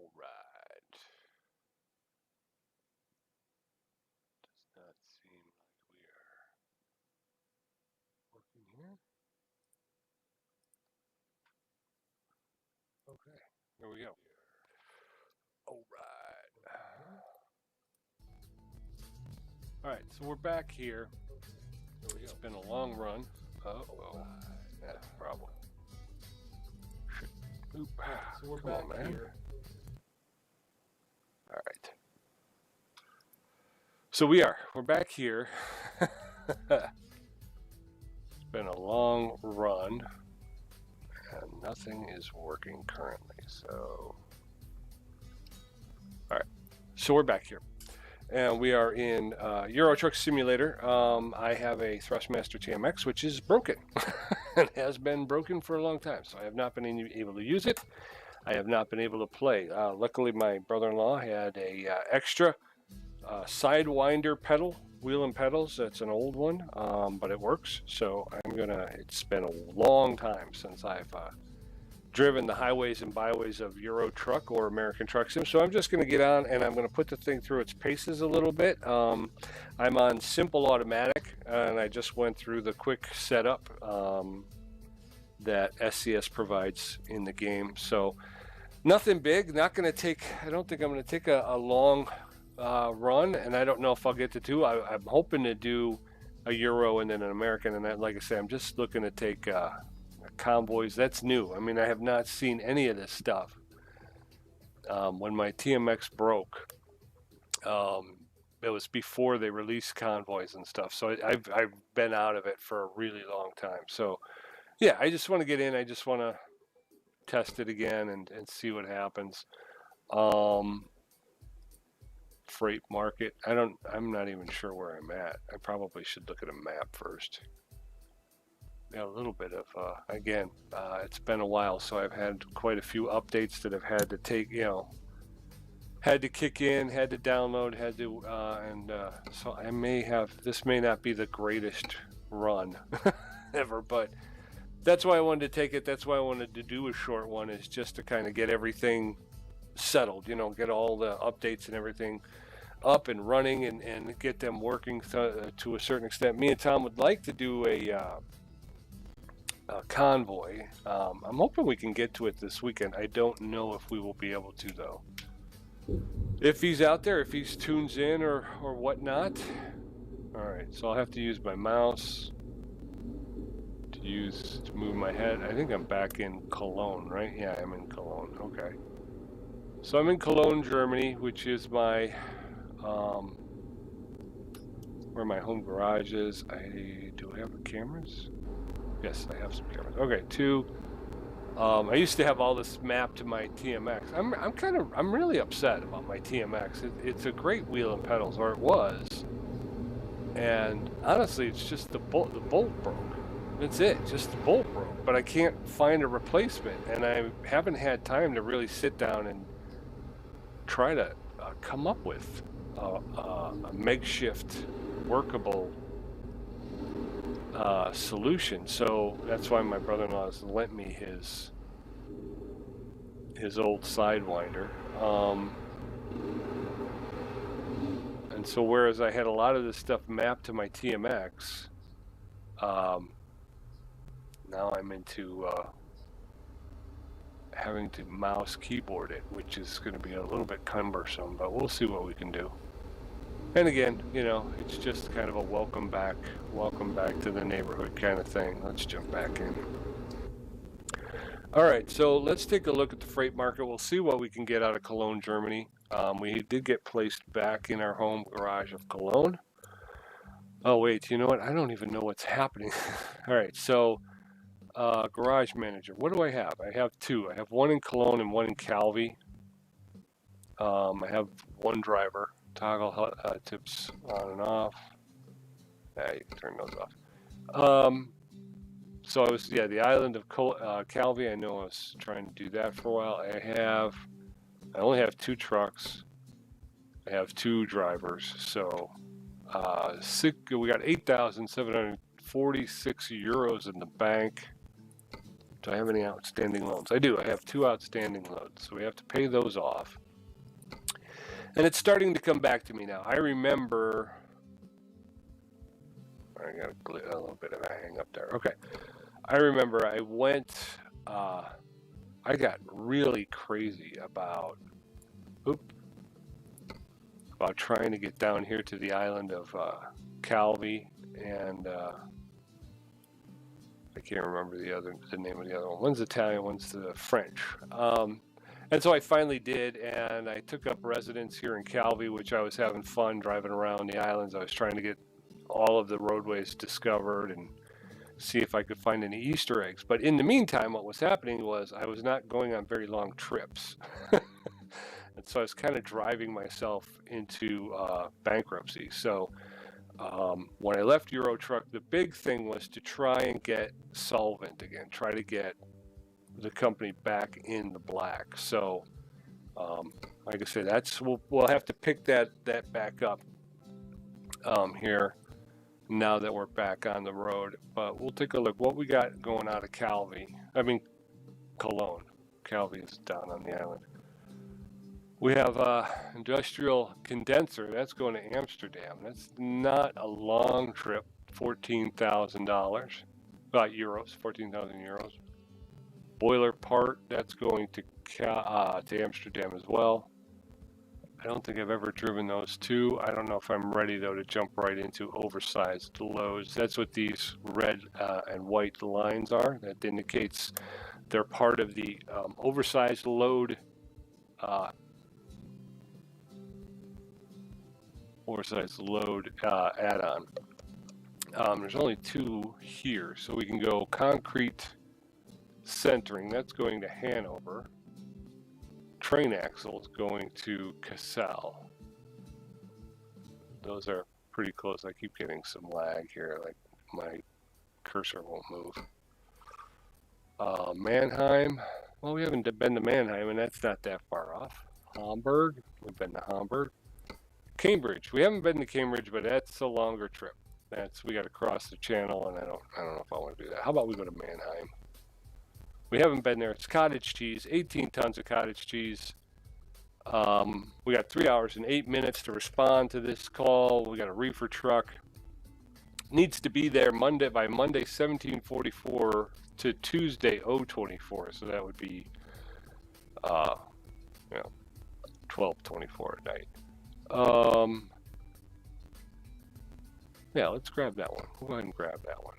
All right. Does not seem like we are working here. Okay, there we go. All right. All right, so we're back here. It's been a long run. Uh-oh, that's a problem. Oop. So we're back here. All right. So we're back here. It's been a long run, and nothing is working currently. So, all right. So we're back here. And we are in Euro Truck Simulator. I have a Thrustmaster TMX, which is broken. It has been broken for a long time, so I have not been able to use it. I have not been able to play. Luckily, my brother-in-law had a extra Sidewinder pedal, wheel and pedals. That's an old one, but it works. So it's been a long time since I've driven the highways and byways of Euro Truck or American Truck Sim. So I'm just going to get on and I'm going to put the thing through its paces a little bit. I'm on simple automatic, and I just went through the quick setup that SCS provides in the game. So nothing big. Not going to take. I don't think I'm going to take a long run, and I don't know if I'll get to two. I'm hoping to do a Euro and then an American, and that, like I say, I'm just looking to take convoys. That's new. I mean, I have not seen any of this stuff. When my TMX broke, it was before they released convoys and stuff. So I've been out of it for a really long time. So yeah, I just want to get in. I just want to test it again and see what happens. Freight market. I'm not even sure where I'm at. I probably should look at a map first. Yeah, a little bit of again, it's been a while, so I've had quite a few updates that I've had to take, had to kick in, had to download, had to so this may not be the greatest run ever, but that's why I wanted to take it. That's why I wanted to do a short one, is just to kind of get everything settled, get all the updates and everything up and running and get them working to a certain extent. Me and Tom would like to do a convoy. I'm hoping we can get to it this weekend. I don't know if we will be able to, though. If he's out there, if he's tunes in or whatnot. All right, so I'll have to use my mouse to move my head. I think I'm back in Cologne, right? Yeah, I'm in Cologne. Okay. So I'm in Cologne, Germany, which is my where my home garage is. Do I have cameras? Yes, I have some cameras. Okay, two. I used to have all this mapped to my TMX. I'm really upset about my TMX. It's a great wheel and pedals, or it was. And honestly, it's just the bolt broke. That's it. Just the bolt broke. But I can't find a replacement, and I haven't had time to really sit down and try to come up with a makeshift, workable solution. So that's why my brother-in-law has lent me his old Sidewinder. And so whereas I had a lot of this stuff mapped to my TMX, now I'm into having to mouse keyboard it, which is going to be a little bit cumbersome, but we'll see what we can do. And again, it's just kind of a welcome back to the neighborhood kind of thing. Let's jump back in. All right, so let's take a look at the freight market. We'll see what we can get out of Cologne, Germany. We did get placed back in our home garage of Cologne. Oh, wait, you know what? I don't even know what's happening. All right, so garage manager. What do I have? I have two. I have one in Cologne and one in Calvi. I have one driver. Toggle tips on and off. Yeah, you can turn those off. So I was, the island of Calvi. I know I was trying to do that for a while. I only have two trucks. I have two drivers. So we got 8,746 euros in the bank. Do I have any outstanding loans? I do. I have 2 outstanding loans, so we have to pay those off. And it's starting to come back to me now. I remember, I got a little bit of a hang up there. Okay. I remember I went, I got really crazy about trying to get down here to the island of Calvi, and I can't remember the name of the other one. One's Italian, one's the French. And so I finally did, and I took up residence here in Calvi, which I was having fun driving around the islands. I was trying to get all of the roadways discovered and see if I could find any Easter eggs. But in the meantime, what was happening was I was not going on very long trips. And so I was kind of driving myself into bankruptcy. So when I left EuroTruck, the big thing was to try and get solvent again, try to get the company back in the black. So like I said, we'll have to pick that back up here now that we're back on the road. But we'll take a look what we got going out of Cologne. Calvi is down on the island. We have industrial condenser. That's going to Amsterdam. That's not a long trip. $14,000. Euros. 14,000 euros. Boiler part. That's going to Amsterdam as well. I don't think I've ever driven those two. I don't know if I'm ready though to jump right into oversized loads. That's what these red and white lines are. That indicates they're part of the oversized load. Add-on. There's only 2 here, so we can go concrete centering. That's going to Hanover. Train axles going to Kassel. Those are pretty close. I keep getting some lag here, like my cursor won't move. Mannheim. Well, we haven't been to Mannheim, and that's not that far off. Hamburg. We've been to Hamburg. Cambridge. We haven't been to Cambridge, but that's a longer trip. We got to cross the channel, and I don't know if I want to do that. How about we go to Mannheim? We haven't been there. It's cottage cheese. 18 tons of cottage cheese. We got 3 hours and 8 minutes to respond to this call. We got a reefer truck. Needs to be there by Monday 1744 to Tuesday 024. So that would be 12:24 at night. Yeah, let's grab that one. We'll go ahead and grab that one.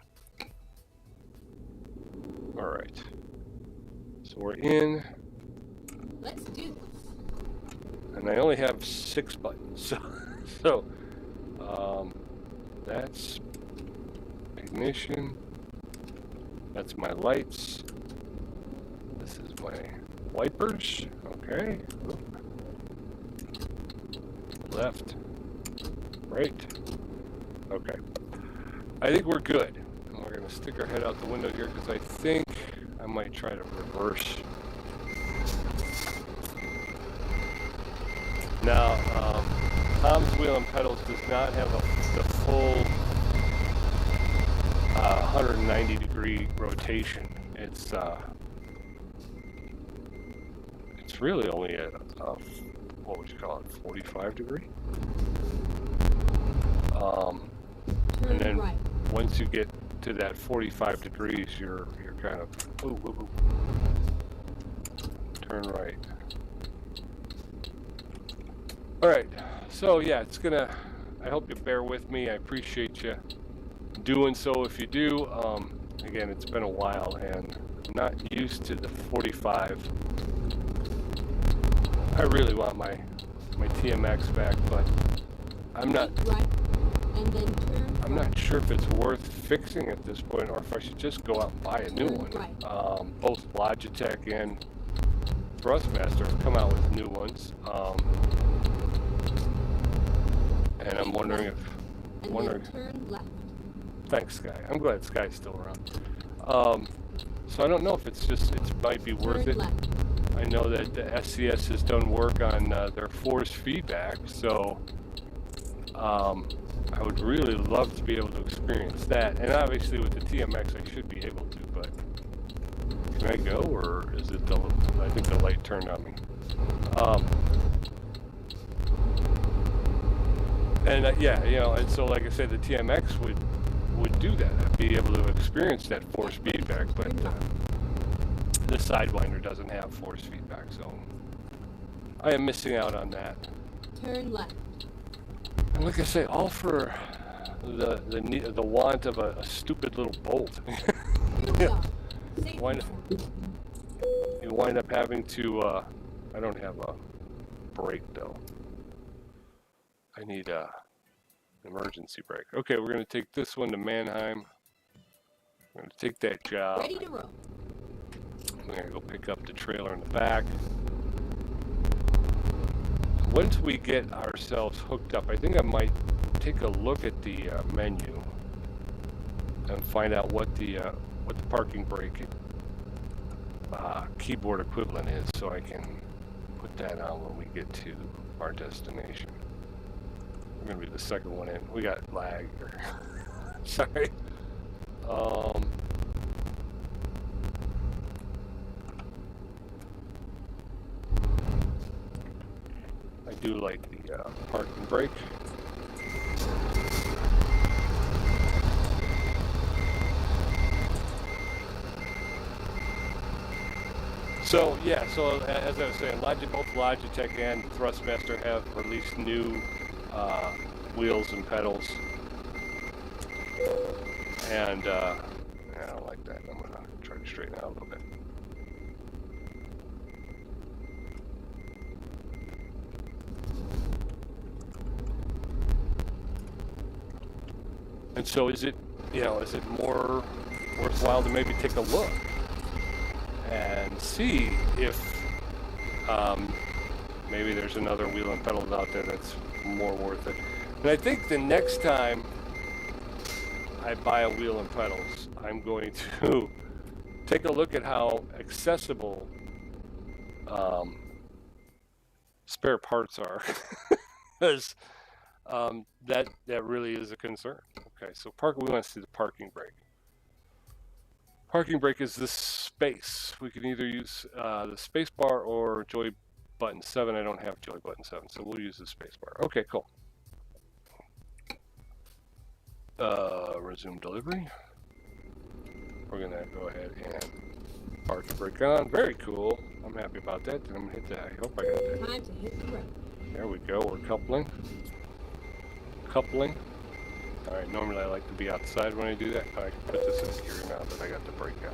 All right. So we're in. Let's do this. And I only have 6 buttons. So that's ignition. That's my lights. This is my wipers. Okay. Left. Right. Okay. I think we're good. And we're going to stick our head out the window here because I think I might try to reverse. Now, Tom's Wheel and Pedals does not have the full 190 degree rotation. It's really only a what would you call it, 45 degree? And then right. Once you get to that 45 degrees, you're kind of turn right. All right, so yeah, it's gonna. I hope you bear with me. I appreciate you doing so. If you do, again, it's been a while and I'm not used to the 45. I really want my TMX back, but I'm not. Right. And then turn I'm not sure if it's worth fixing at this point, or if I should just go out and buy a new one. Right. Both Logitech and Thrustmaster have come out with new ones, and I'm wondering if. Turn left. Thanks, Sky. I'm glad Sky's still around. So I don't know if it might be worth it. Left. I know that the SCS has done work on their force feedback, so I would really love to be able to experience that. And obviously with the TMX I should be able to, but Can I go, or is it the? I think the light turned on me. And yeah, you know, and so like I said, the TMX would do that. I'd be able to experience that force feedback, but the Sidewinder doesn't have force feedback, so I am missing out on that. Turn left. And like I say, all for the want of a stupid little bolt. Yeah. You wind up having to. I don't have a brake though. I need a emergency brake. Okay, we're gonna take this one to Mannheim. We're gonna take that job. Ready to roll. We're gonna go pick up the trailer in the back. Once we get ourselves hooked up, I think I might take a look at the menu and find out what the parking brake keyboard equivalent is, so I can put that on when we get to our destination. We're gonna be the second one in. We got lag here. Sorry. I do like the parking brake. So yeah, so as I was saying, both Logitech and Thrustmaster have released new wheels and pedals, and I don't like that. I'm gonna try to straighten out a little bit. And so is it more worthwhile to maybe take a look and see if maybe there's another wheel and pedals out there that's more worth it. And I think the next time I buy a wheel and pedals, I'm going to take a look at how accessible spare parts are, because that really is a concern. Okay, so we want to see the parking brake. Parking brake is this space. We can either use the space bar or joy button 7. I don't have joy button 7, so we'll use the space bar. Okay, cool. Resume delivery. We're gonna go ahead and park the brake on. Very cool. I'm happy about that. Then I'm gonna hit that. I hope I got that. Time to hit the road. There we go. We're coupling. Coupling. All right. Normally I like to be outside when I do that, but I can put this in gear now that I got the brake on.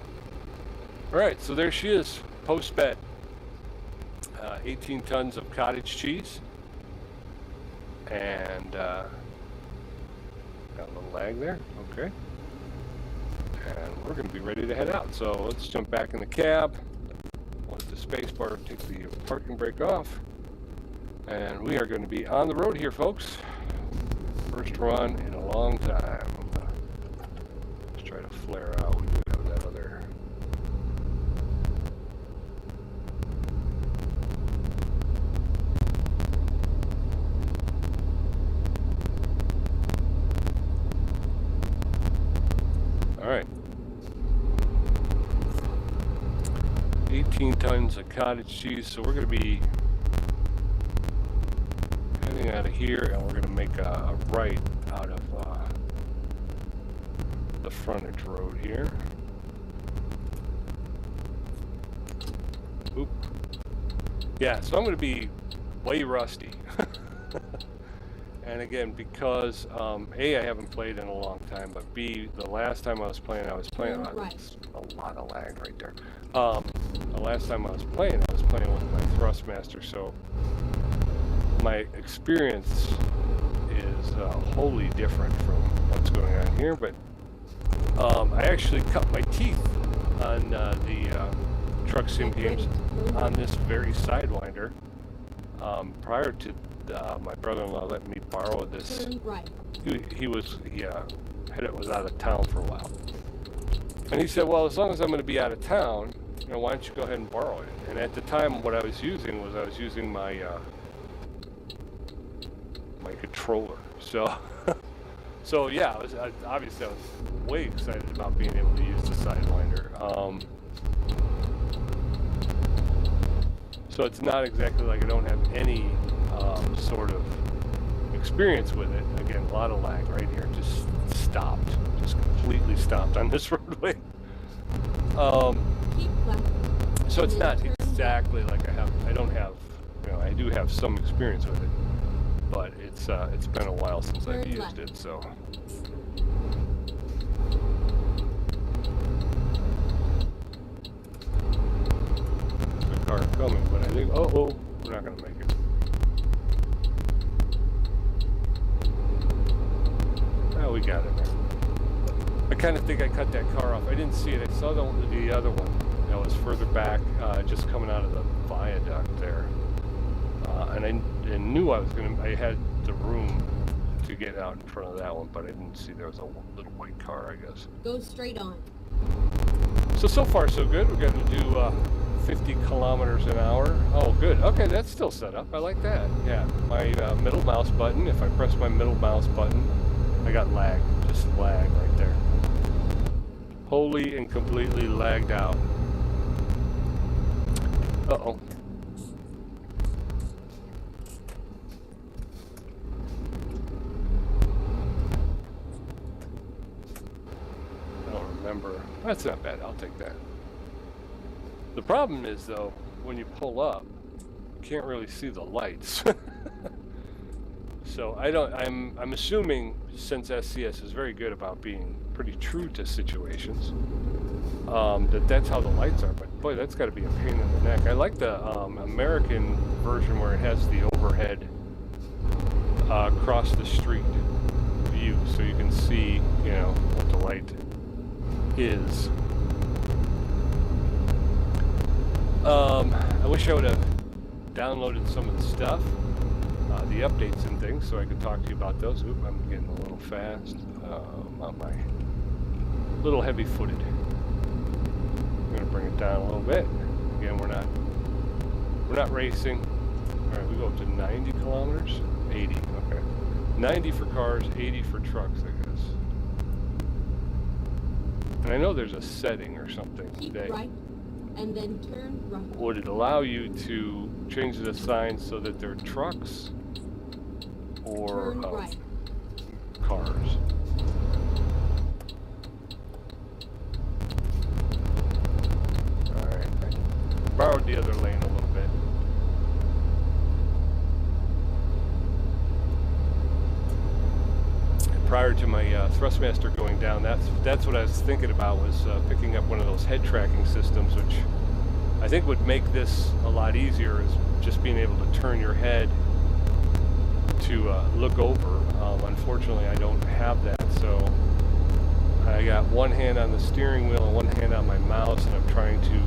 All right. So there she is. Post bed. 18 tons of cottage cheese. And got a little lag there. Okay. And we're going to be ready to head out. So let's jump back in the cab. Let the space bar take the parking brake off. And we are going to be on the road here, folks. First run in a long time. Let's try to flare out. We do have that other. All right. 18 tons of cottage cheese. So we're going to be heading out of here, and we're going to make a right out of the frontage road here. Oop. Yeah, so I'm going to be way rusty. And again, because A, I haven't played in a long time, but B, the last time I was playing on a lot of lag right there. The last time I was playing with my Thrustmaster, so my experience is wholly different from what's going on here. But I actually cut my teeth on the truck sim games on this very Sidewinder prior to my brother-in-law let me borrow this. He was out of town for a while, and he said, well, as long as I'm going to be out of town, why don't you go ahead and borrow it? And at the time, what I was using my my controller. So yeah, obviously I was way excited about being able to use the Sidewinder. So it's not exactly like I don't have any sort of experience with it. Again, a lot of lag right here. Just stopped. Just completely stopped on this roadway. Keep left. So it's And not then turn exactly like I don't have, you know, I do have some experience with it, but it's been a while since I've Turn used left. it, so. The car coming, but I think, oh, we're not gonna make it. Oh, we got it there. I kind of think I cut that car off. I didn't see it. I saw the other one that was further back, just coming out of the viaduct there. And I knew I had the room to get out in front of that one, but I didn't see there was a little white car, I guess. Go straight on. So far so good. We're going to do 50 kilometers an hour. Oh, good. Okay, that's still set up. I like that. Yeah, my middle mouse button, if I press my middle mouse button, I got lag. Just lag right there. Wholly and completely lagged out. Uh-oh. I don't remember. That's not bad. I'll take that. The problem is, though, when you pull up, you can't really see the lights. So I'm assuming, since SCS is very good about being pretty true to situations, that's how the lights are. But boy, that's got to be a pain in the neck. I like the American version where it has the overhead across the street view, so you can see, you know, what the light is. I wish I would have downloaded some of the stuff, the updates and things, so I could talk to you about those. Oop, I'm getting a little fast on my little heavy-footed. I'm going to bring it down a little bit. Again, we're not racing. All right, we go up to 90 kilometers. 80. Okay. 90 for cars, 80 for trucks, I guess. And I know there's a setting or something. Keep that right. And then turn right. would it allow you to change the signs so that they're trucks or Turn right. cars? Alright, I borrowed the other lane a little bit. Prior to my Thrustmaster going down, that's what I was thinking about, was picking up one of those head tracking systems, which I think would make this a lot easier, is just being able to turn your head to look over. Unfortunately, I don't have that, so I got one hand on the steering wheel and one hand on my mouse, and I'm trying to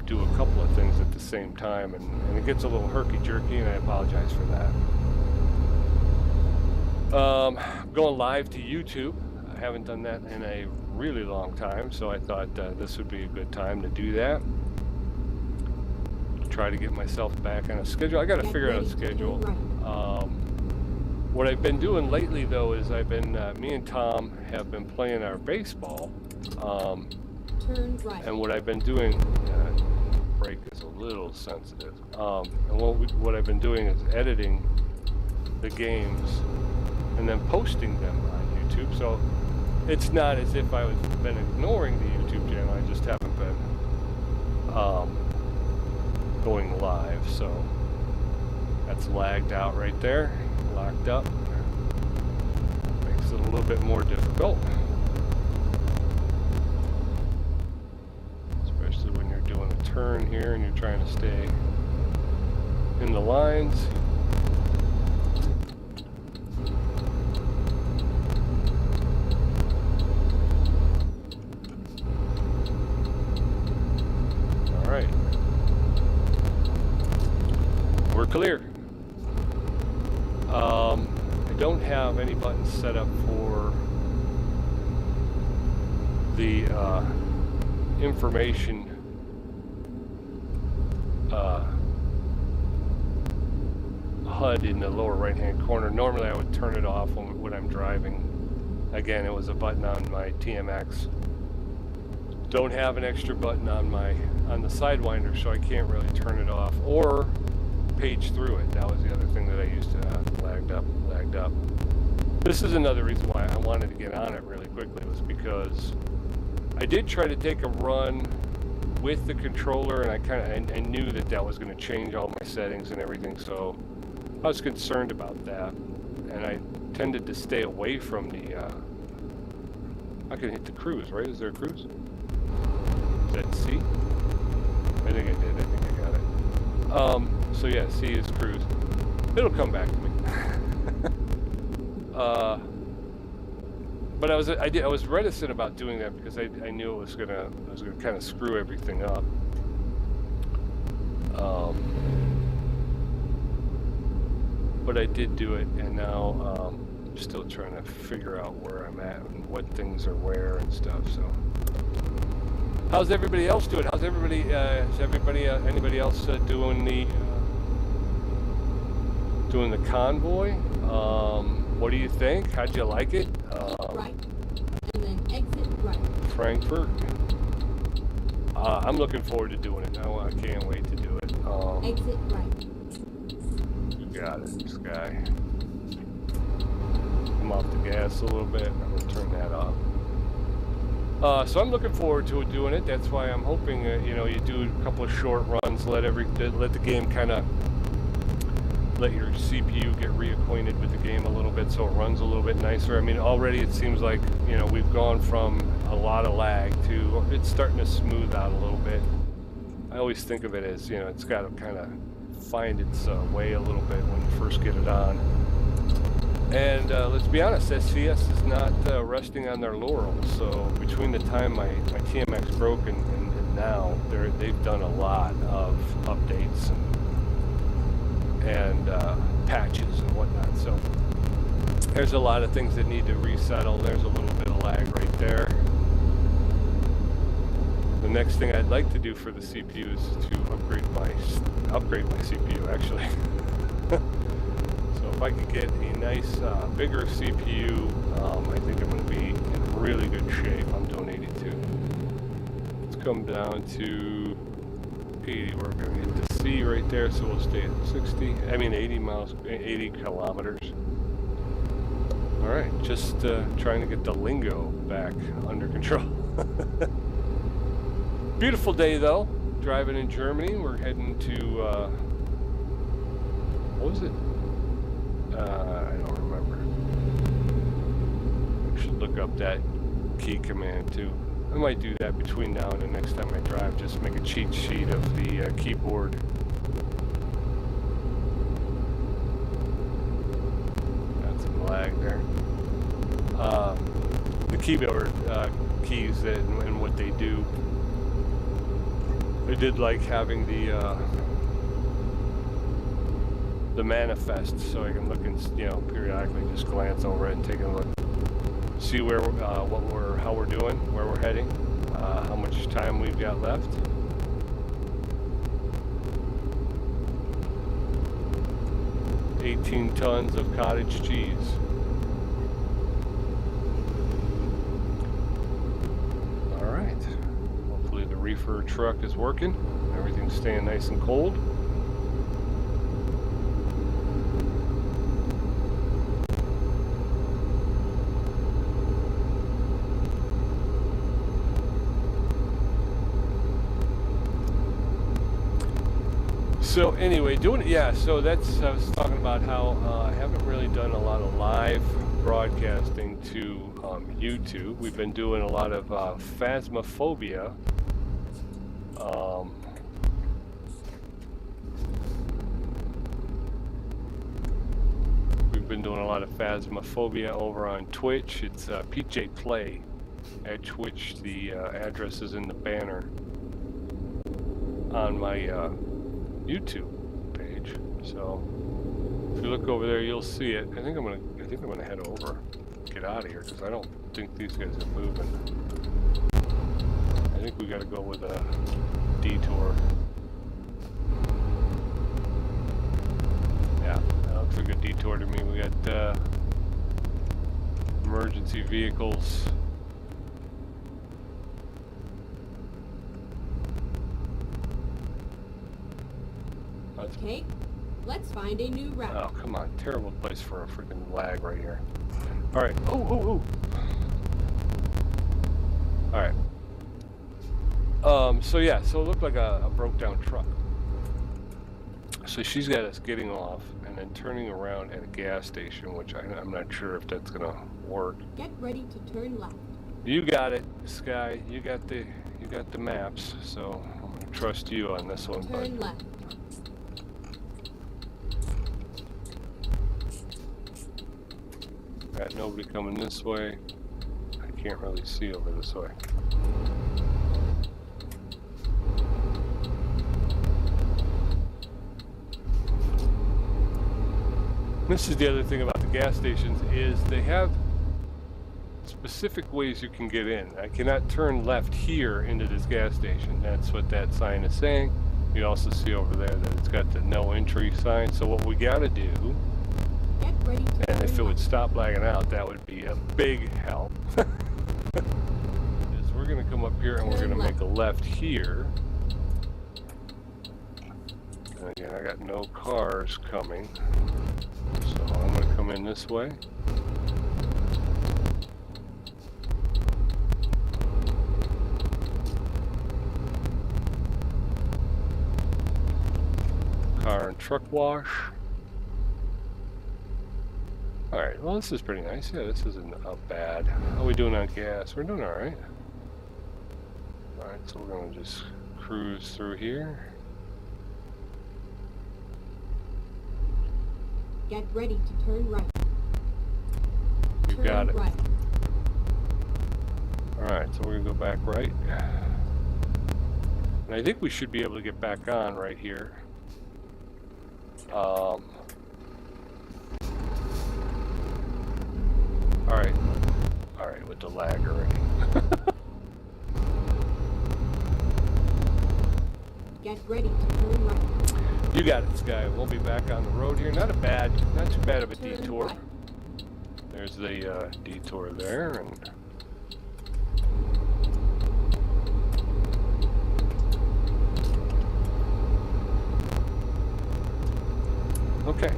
do a couple of things at the same time, and it gets a little herky-jerky, and I apologize for that. Going live to YouTube. I haven't done that in a really long time, so I thought this would be a good time to do that. Try to get myself back on a schedule. I got to figure out a schedule. What I've been doing lately, though, is me and Tom have been playing our baseball. Turn right. And what I've been doing, brake is a little sensitive. And what I've been doing is editing the games and then posting them on YouTube. So it's not as if I've been ignoring the YouTube channel. I just haven't been going live. So that's lagged out right there, locked up. Makes it a little bit more difficult. Especially when you're doing a turn here and you're trying to stay in the lines. All right. We're clear. I don't have any buttons set up for the information HUD in the lower right hand corner. Normally I would turn it off when I'm driving. Again, it was a button on my TMX don't have an extra button on the Sidewinder, so I can't really turn it off or page through it. That was the other thing that I used to lagged up. This is another reason why I wanted to get on it really quickly, was because I did try to take a run with the controller, and I knew that was going to change all my settings and everything, so I was concerned about that, and I tended to stay away from the I can hit the cruise, right? Is there a cruise? Is that C? I think I did. I think I got it. So yeah, C is cruise. It'll come back to me. But I was reticent about doing that because I knew it was gonna kind of screw everything up. But I did do it, and now I'm still trying to figure out where I'm at and what things are where and stuff. So, how's everybody else doing? How's everybody? Is anybody else doing the convoy? What do you think? How'd you like it? Right. And then exit right. Frankfurt. I'm looking forward to doing it now. I can't wait to do it. Exit right. You got it, Sky. I'm off the gas a little bit. I'm gonna turn that off. So I'm looking forward to doing it. That's why I'm hoping you do a couple of short runs, let the game kind of let your CPU get reacquainted with the game a little bit, so it runs a little bit nicer. I mean, already it seems like we've gone from a lot of lag to it's starting to smooth out a little bit. I always think of it as it's got to kind of find its way a little bit when you first get it on. And let's be honest, SCS is not resting on their laurels. So between the time my TMX broke and now, they've done a lot of updates and patches and whatnot. So there's a lot of things that need to resettle. There's a little bit of lag right there. The next thing I'd like to do for the CPU is to upgrade my CPU actually. So if I could get a nice bigger CPU, I think I'm going to be in really good shape. I'm doing 82. Let's come down to 80. We're going to hit the C right there, so we'll stay at 80 kilometers. All right, just trying to get the lingo back under control. Beautiful day though, driving in Germany. We're heading to, what was it? I don't remember. I should look up that key command too. I might do that between now and the next time I drive, just make a cheat sheet of the keyboard. Got some lag there. The keyboard keys and what they do. I did like having the manifest, so I can look and periodically just glance over it and take a look, see where how we're doing, where we're heading, how much time we've got left. $18 tons of cottage cheese. All right. Hopefully the reefer truck is working. Everything's staying nice and cold. So anyway, so that's, I was talking about how I haven't really done a lot of live broadcasting to YouTube. We've been doing a lot of Phasmophobia. We've been doing a lot of Phasmophobia over on Twitch. It's PJ Play at Twitch. The address is in the banner on my YouTube page. So if you look over there, you'll see it. I think I'm gonna head over, get out of here, because I don't think these guys are moving. I think we got to go with a detour. Yeah, that looks like a detour to me. We got emergency vehicles Okay, let's find a new route. Oh, come on. Terrible place for a freaking lag right here. All right. Oh. All right. So yeah, so it looked like a broke down truck. So she's got us getting off and then turning around at a gas station, which I'm not sure if that's gonna work. Get ready to turn left. You got it, Sky. You got the maps, so I'm gonna trust you on this one. Turn left. Got nobody coming this way. I can't really see over this way. This is the other thing about the gas stations is they have specific ways you can get in. I cannot turn left here into this gas station. That's what that sign is saying. You also see over there that it's got the no entry sign. So what we got to do, Get ready to and if turn it would left. stop lagging out, that would be a big help. Is we're going to come up here and we're going to make a left here. And again, I got no cars coming. So I'm going to come in this way. Car and truck wash. Alright, well this is pretty nice. Yeah, this isn't bad. How are we doing on gas? We're doing alright. Alright, so we're going to just cruise through here. Get ready to turn right. You Turn got it. right. Alright, so we're going to go back right. And I think we should be able to get back on right here. Alright. Alright, with the lag already. Get ready to turn right. You got it, Sky. We'll be back on the road here. Not too bad of a Turn detour. right. There's the detour there, and okay.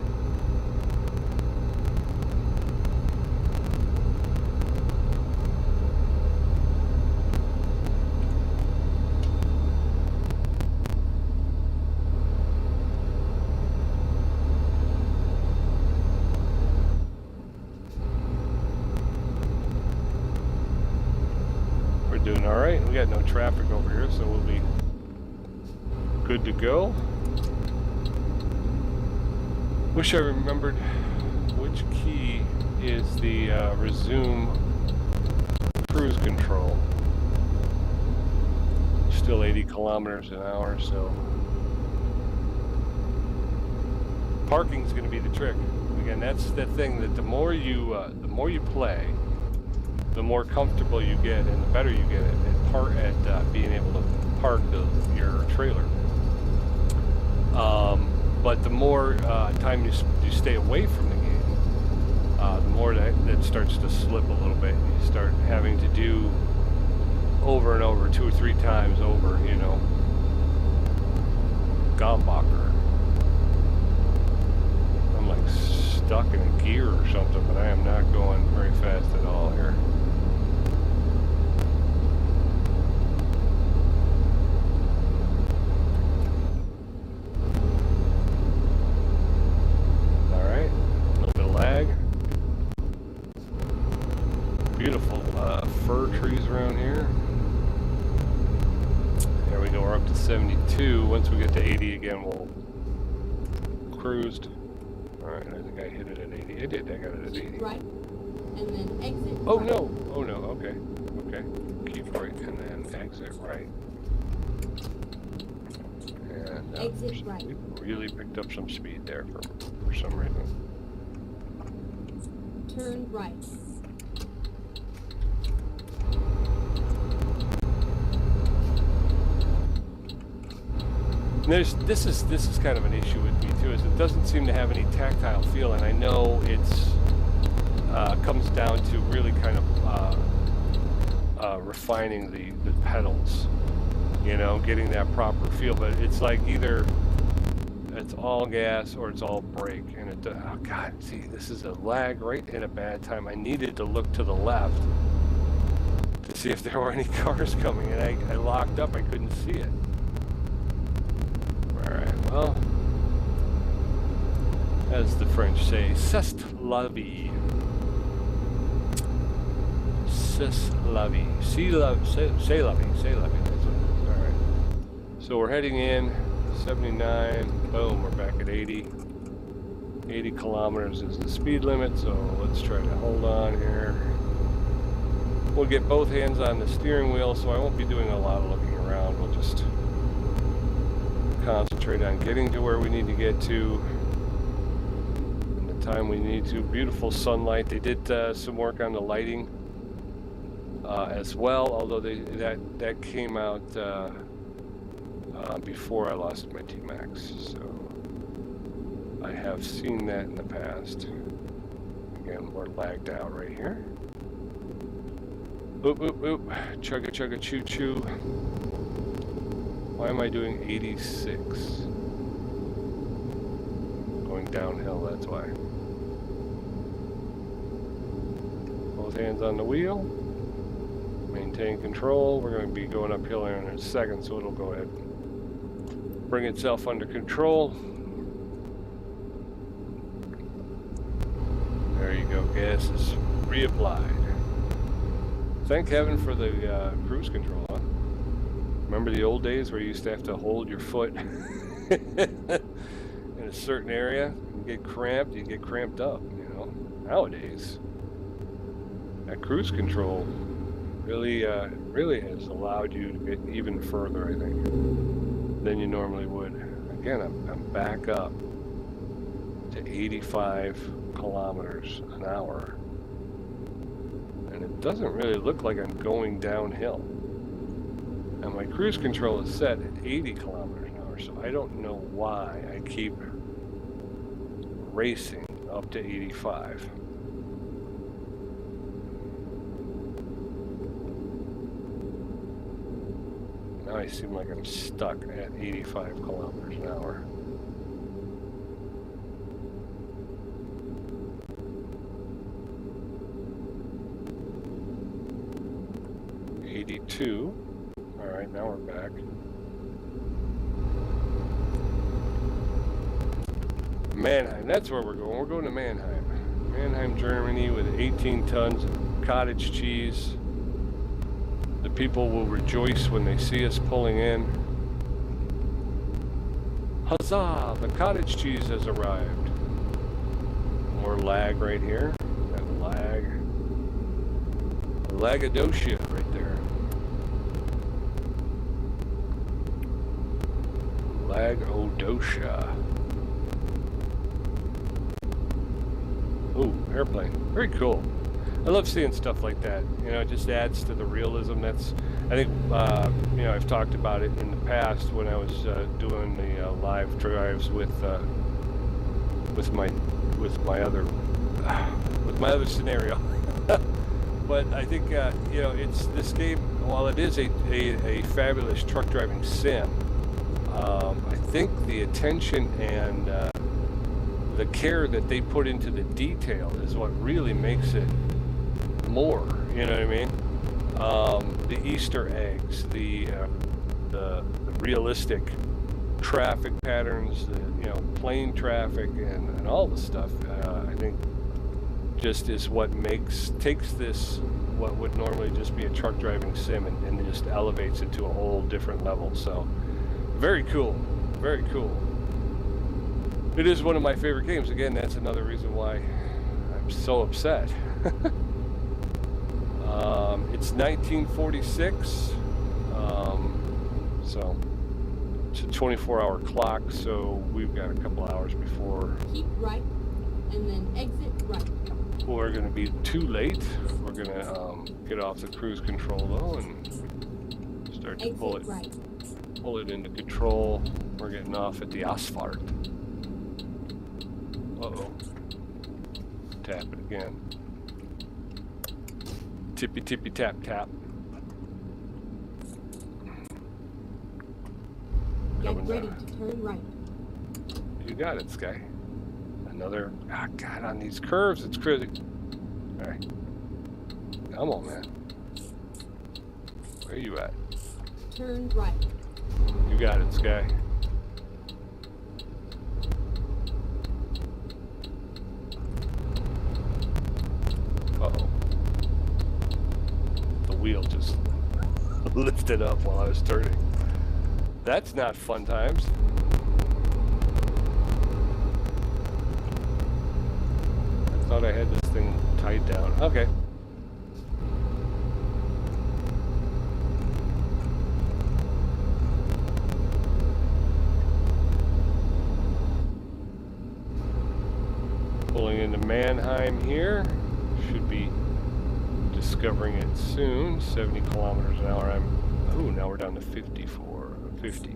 We're doing all right. We got no traffic over here, so we'll be good to go. Wish I remembered which key is the resume cruise control. Still 80 kilometers an hour, so parking's going to be the trick. Again, that's the thing that the more you play, the more comfortable you get, and the better you get at being able to park your trailer. But the more time you stay away from the game, the more that starts to slip a little bit. You start having to do over and over, 2 or 3 times over, you know, Gombacher. I'm like stuck in a gear or something, but I am not going very fast at all here. Beautiful fir trees around here. There we go, we're up to 72. Once we get to 80 again, we'll cruised. Alright, I think I hit it at 80. I did, I got it at 80. Right, and then exit Oh right. no, oh no, okay. Okay, keep right and then exit right. And Exit right. we really picked up some speed there for some reason. Turn right. This is kind of an issue with me too, is it doesn't seem to have any tactile feel, and I know it's comes down to really kind of refining the pedals, you know, getting that proper feel. But it's like either it's all gas or it's all brake. And it, oh God, see, this is a lag right in a bad time. I needed to look to the left to see if there were any cars coming, and I locked up. I couldn't see it. All right, well, as the French say, c'est la vie. C'est la vie. C'est la vie. C'est la vie. That's what it is. All right. So we're heading in. 79. Boom. We're back at 80. 80 kilometers is the speed limit. So let's try to hold on here. We'll get both hands on the steering wheel, so I won't be doing a lot of looking around. We'll just concentrate on getting to where we need to get to in the time we need to. Beautiful sunlight. They did some work on the lighting as well, although that came out before I lost my T-Max. So I have seen that in the past. Again, we're lagged out right here. Oop, oop, oop. Chugga, chugga, choo, choo. Why am I doing 86? Going downhill, that's why. Both hands on the wheel. Maintain control. We're going to be going uphill here in a second, so it'll go ahead and bring itself under control. There you go. Gas is reapplied. Thank heaven for the cruise control, huh? Remember the old days where you used to have to hold your foot in a certain area? You get cramped, you get cramped up, you know. Nowadays, that cruise control really has allowed you to get even further, I think, than you normally would. Again, I'm back up to 85 kilometers an hour. And it doesn't really look like I'm going downhill. And my cruise control is set at 80 kilometers an hour, so I don't know why I keep racing up to 85. Now I seem like I'm stuck at 85 kilometers an hour. All right, now we're back. Mannheim, that's where we're going. We're going to Mannheim. Mannheim, Germany, with 18 tons of cottage cheese. The people will rejoice when they see us pulling in. Huzzah! The cottage cheese has arrived. More lag right here. That lag. Lagadocia right there. Lagadocia. Ooh, airplane. Very cool. I love seeing stuff like that. You know, it just adds to the realism. That's, I think, you know, I've talked about it in the past when I was doing the live drives with my other scenario. But I think, you know, it's this game, while it is a fabulous truck driving sim, I think the attention and the care that they put into the detail is what really makes it more, you know what I mean? The Easter eggs, the realistic traffic patterns, the, you know, plane traffic and all the stuff, I think just is what takes this, what would normally just be a truck driving sim, and just elevates it to a whole different level. So very cool, very cool. It is one of my favorite games. Again, that's another reason why I'm so upset. It's 1946, so it's a 24-hour clock, so we've got a couple hours before. Keep right, and then exit right. We're going to be too late. We're going to get off the cruise control though and start to pull it into control. We're getting off at the asphalt. Uh-oh. Tap it again. Tippy tippy tap tap. Get ready to turn right. got it, Sky. Another, God, on these curves, it's crazy. All right. Come on, man. Where are you at? Turn right. You got it, Sky. Uh-oh. The wheel just lifted up while I was turning. That's not fun times. I thought I had this thing tied down. Okay. Pulling into Mannheim here. Should be discovering it soon. 70 kilometers an hour. Now we're down to 54, 50.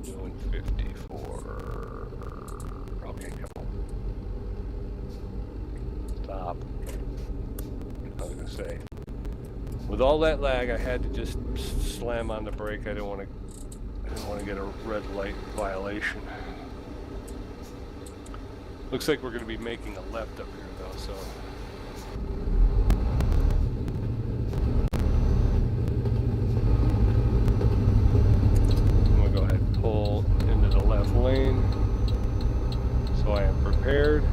Doing 54. Okay, go. Stop. I was gonna say, with all that lag, I had to just slam on the brake. I didn't want to get a red light violation. Looks like we're going to be making a left up here, though, so. I'm going to go ahead and pull into the left lane so I am prepared.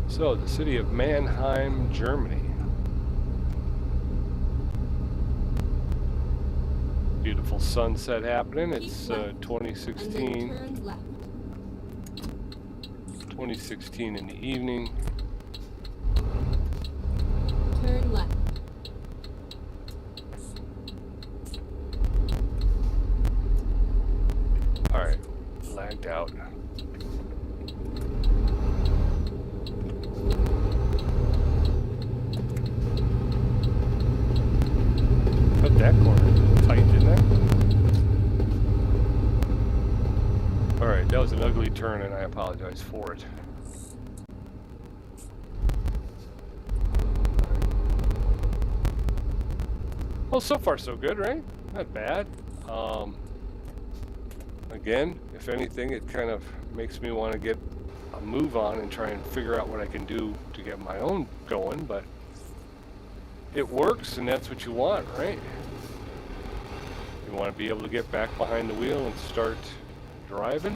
So, the city of Mannheim, Germany. Beautiful sunset happening. It's 2016. 2016 in the evening. Turn left. All right, lagged out. Cut that corner tight, didn't I? All right, that was an ugly turn, and I apologize for it. Well, so far so good, right? Not bad. Again, if anything, it kind of makes me want to get a move on and try and figure out what I can do to get my own going, but it works, and that's what you want, right? You want to be able to get back behind the wheel and start driving.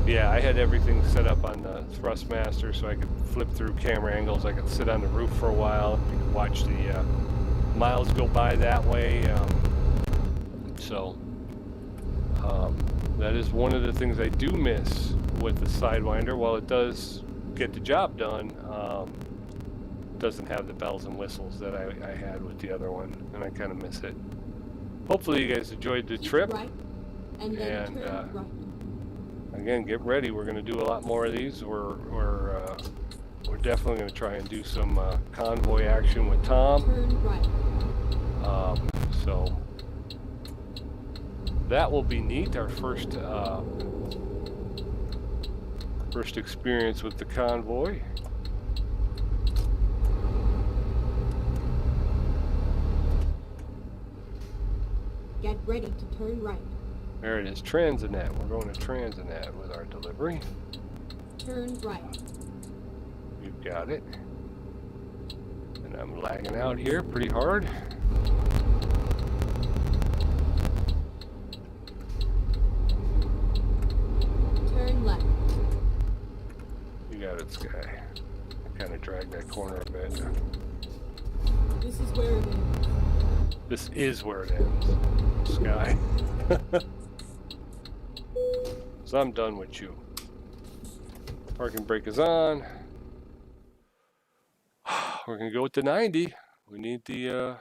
Yeah, I had everything set up on the Thrustmaster so I could flip through camera angles. I could sit on the roof for a while. You could watch the miles go by that way. That is one of the things I do miss with the Sidewinder. While it does get the job done, it doesn't have the bells and whistles that I had with the other one, and I kind of miss it. Hopefully you guys enjoyed the trip. Right, and then turn right. Again, get ready. We're going to do a lot more of these. We're definitely going to try and do some convoy action with Tom. Turn right. So that will be neat. Our first experience with the convoy. Get ready to turn right. There it is, Transinet. We're going to Transinet with our delivery. Turn right. You've got it. And I'm lagging out here pretty hard. Turn left. You got it, Sky. I kind of dragged that corner a bit. This is where it ends. This is where it ends, Sky. So I'm done with you. Parking brake is on. We're gonna go with the 90. We need the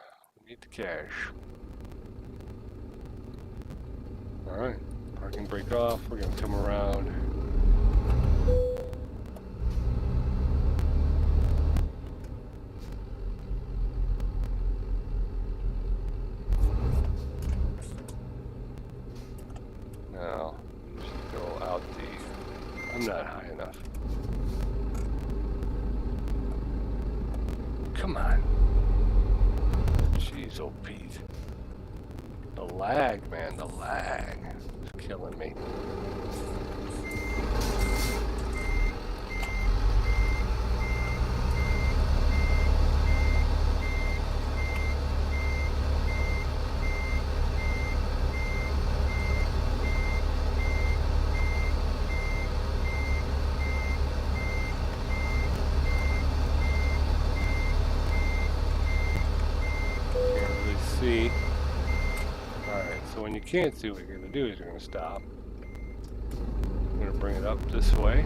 cash. All right, parking brake off. We're gonna come around. Now, just go out the. I'm not high enough. come on. Jeez, oh Pete. The lag, man, the lag is killing me. See. Alright, so when you can't see, what you're going to do is you're going to stop. I'm going to bring it up this way.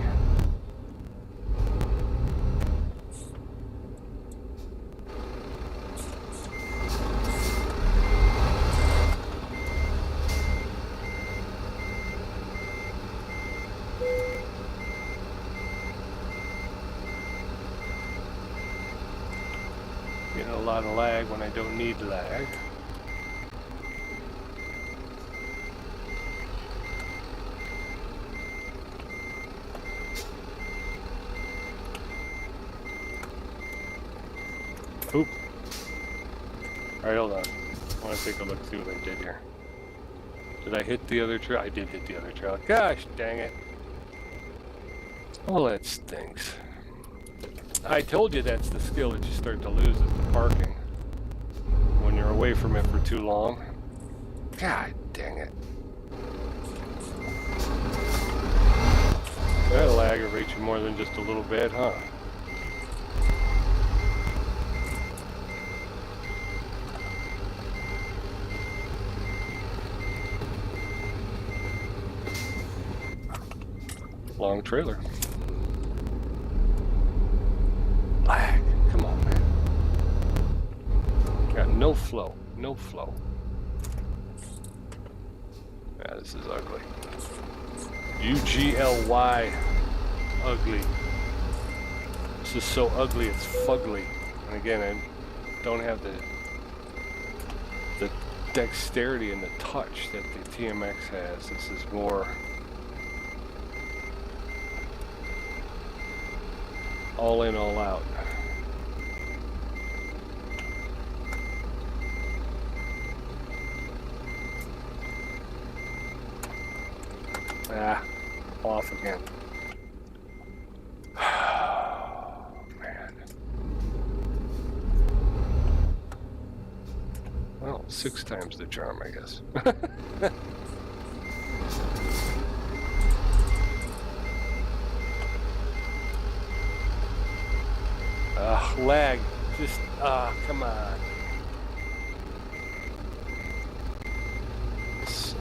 Getting a lot of lag when I don't need lag. Oop. Alright, hold on. I want to take a look, see what I did here. Did I hit the other trail? I did hit the other trail. Gosh, dang it. Oh, that stinks. I told you that's the skill that you start to lose, is the parking. When you're away from it for too long. God dang it. That'll aggravate you more than just a little bit, huh? Long trailer. Lag. Come on, man. Got no flow. No flow. Yeah, this is ugly. UGLY. Ugly. This is so ugly, it's fugly. And again, I don't have the dexterity and the touch that the TMX has. This is more all in, all out. Ah, off again. Man. Well, 6 times the charm, I guess. Lag. Just, come on.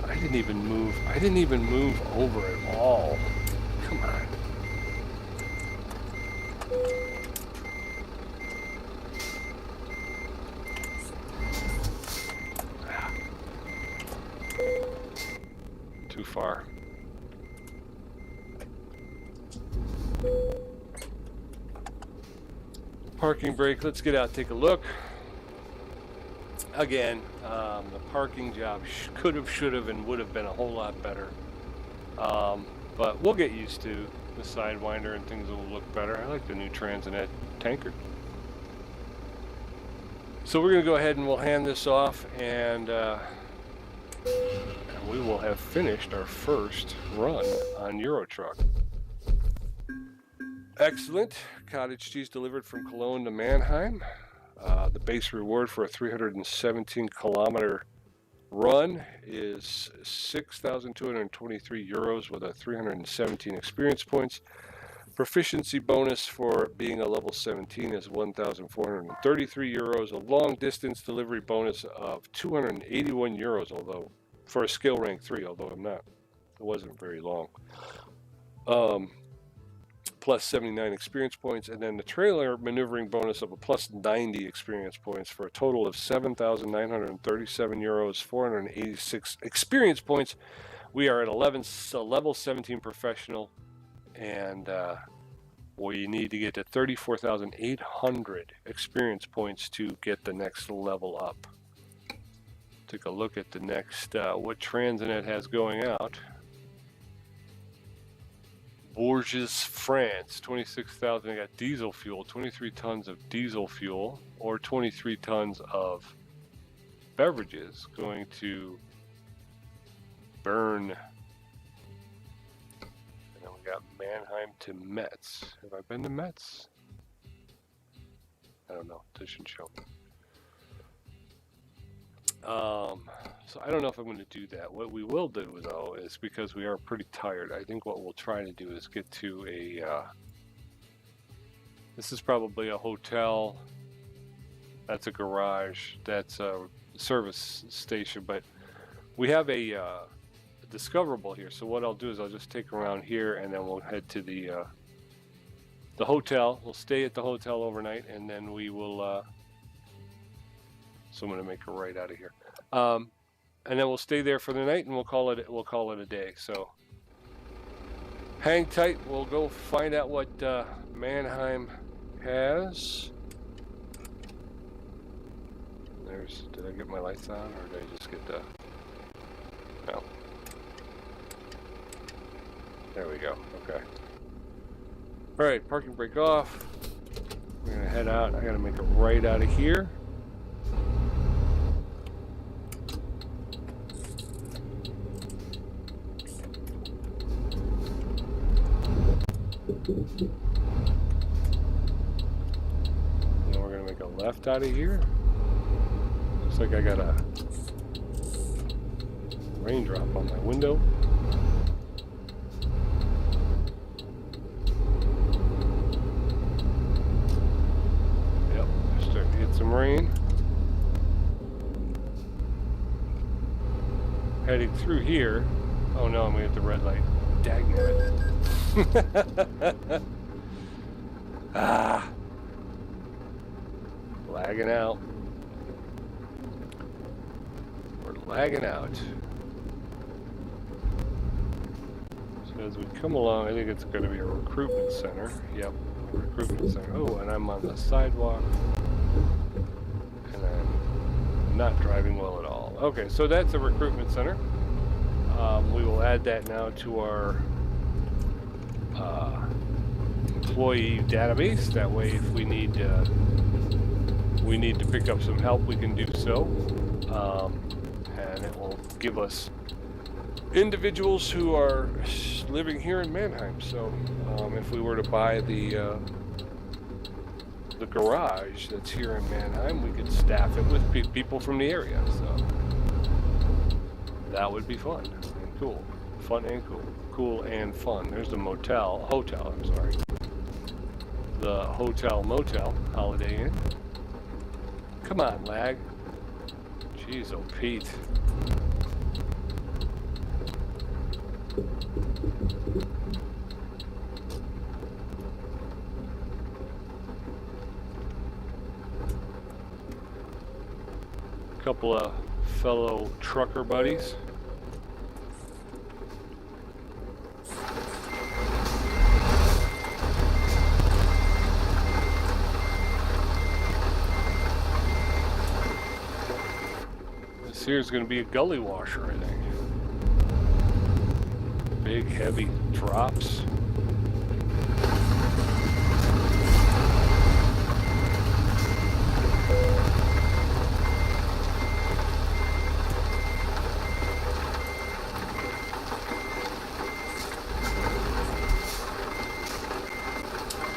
I didn't even move. I didn't even move over at all. Come on. Too far. Parking brake. Let's get out, take a look. Again, the parking job could have, should have, and would have been a whole lot better. But we'll get used to the Sidewinder and things will look better. I like the new Transinet tanker. So we're going to go ahead and we'll hand this off, and we will have finished our first run on Eurotruck. Excellent. Cottage cheese delivered from Cologne to Mannheim. The base reward for a 317 kilometer run is 6,223 euros with a 317 experience points. Proficiency bonus for being a level 17 is 1,433 euros. A long distance delivery bonus of 281 euros, although for a skill rank 3, although it wasn't very long. Plus 79 experience points, and then the trailer maneuvering bonus of a plus 90 experience points for a total of 7,937 euros, 486 experience points. We are at level 17 professional, and we need to get to 34,800 experience points to get the next level up. Take a look at the next, what Transinet has going out. Bourges, France, 26,000. I got diesel fuel, 23 tons of diesel fuel, or 23 tons of beverages going to Bern. And then we got Mannheim to Metz. Have I been to Metz? I don't know. Doesn't show me. So I don't know if I'm going to do that. What we will do, though, is because we are pretty tired, I think what we'll try to do is get to a, this is probably a hotel, that's a garage, that's a service station, but we have a discoverable here. So what I'll do is I'll just take around here, and then we'll head to the hotel. We'll stay at the hotel overnight, and then we will, so I'm going to make a right out of here. And then we'll stay there for the night, and we'll call it a day. So hang tight. We'll go find out what Mannheim has. Did I get my lights on, or did I just get the? No. There we go. Okay. All right, parking brake off. We're gonna head out. I gotta make a right out of here. Then we're gonna make a left out of here. Looks like I got a raindrop on my window. Yep, starting to get some rain. Heading through here. Oh no, I'm gonna hit the red light. Dagnabbit. Ah, lagging out. We're lagging out. So as we come along, I think it's going to be a recruitment center. Yep, recruitment center. Oh, and I'm on the sidewalk, and I'm not driving well at all. Okay, so that's a recruitment center. We will add that now to our employee database. That way, if we need to pick up some help, we can do so, and it will give us individuals who are living here in Mannheim. So if we were to buy the garage that's here in Mannheim, we could staff it with people from the area. So that would be fun and cool. Fun and cool. Cool and fun. There's the hotel, I'm sorry. The motel, Holiday Inn. Come on, lag. Jeez, oh Pete. A couple of fellow trucker buddies. Here's going to be a gully washer, I think. Big, heavy drops.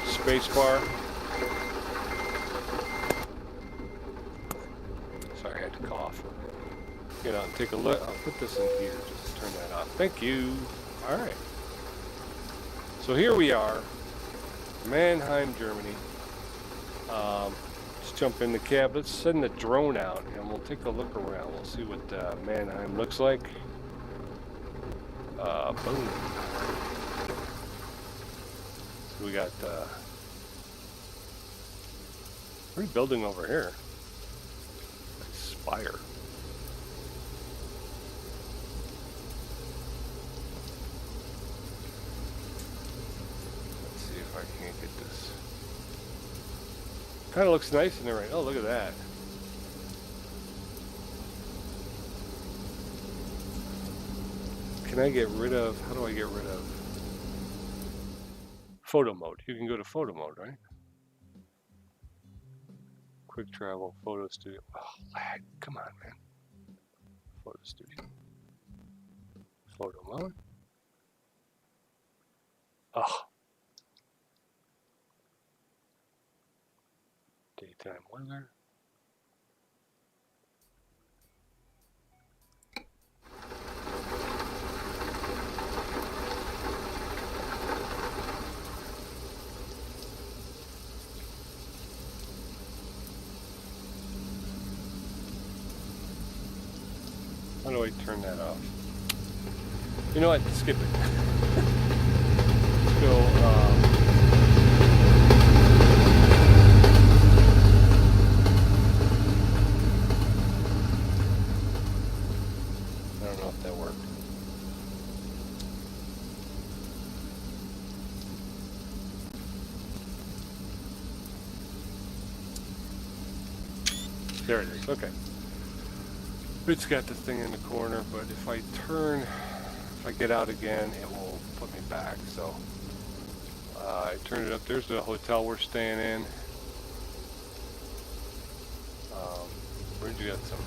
Space bar. Sorry, I had to cough. Get out and take a look. I'll put this in here just to turn that off. Thank you. All right. So here we are, Mannheim, Germany. Let's jump in the cab. Let's send the drone out and we'll take a look around. We'll see what Mannheim looks like. Boom. So we got what are you building over here? Spire. I can't get this. Kind of looks nice in there, right? Oh, look at that. Can I get rid of? How do I get rid of? Photo mode. You can go to photo mode, right? Quick travel, photo studio. Oh, lag. Come on, man. Photo studio. Photo mode. Oh. Daytime weather. How do I turn that off? You know what? Skip it. Let's go. I don't know if that worked. There it is. Okay. It's got the thing in the corner, but if I get out again, it will put me back. So I turned it up. There's the hotel we're staying in. Where'd you get some?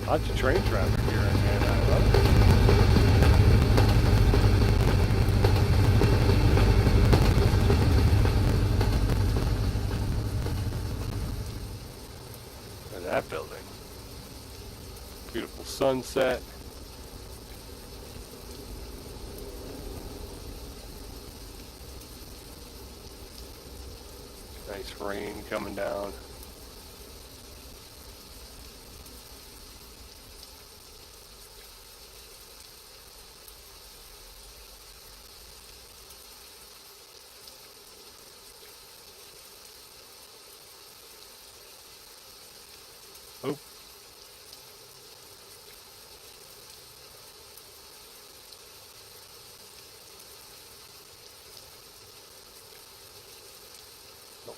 Lots of train traffic here, and I love it. That building. Beautiful sunset. Nice rain coming down. Oh. Nope.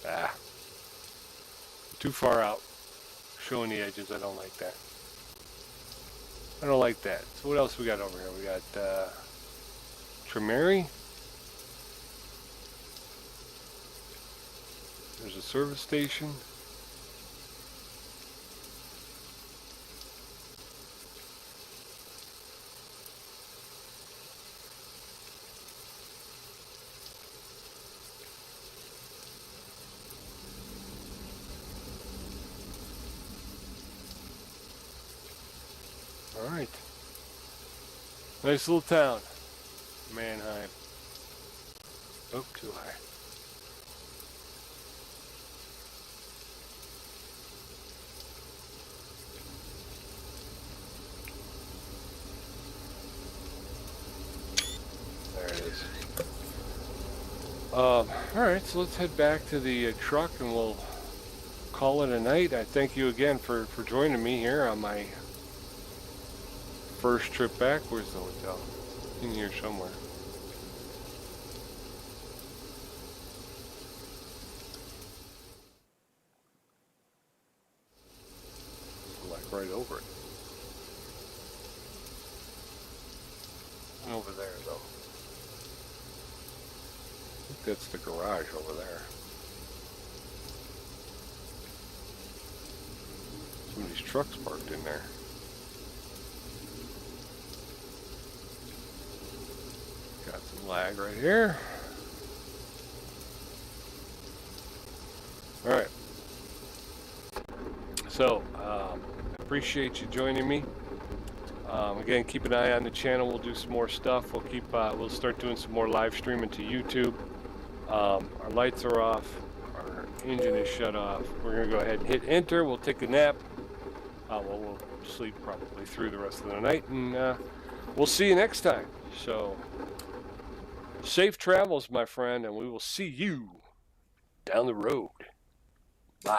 Ah. Too far out. Showing the edges. I don't like that. I don't like that. So what else we got over here? We got Tremere. There's a service station. All right. Nice little town. Mannheim. Oh, too high. There it is. All right, so let's head back to the truck and we'll call it a night. I thank you again for joining me here on my first trip back. Where's the hotel? In here somewhere. Like right over it. Over there though. I think that's the garage over there. Somebody's truck's parked in there. Got some lag right here. All right. So, appreciate you joining me. Again, keep an eye on the channel. We'll do some more stuff. We'll start doing some more live streaming to YouTube. Our lights are off. Our engine is shut off. We're gonna go ahead and hit enter. We'll take a nap. We'll sleep probably through the rest of the night, and we'll see you next time. So, safe travels, my friend, and we will see you down the road.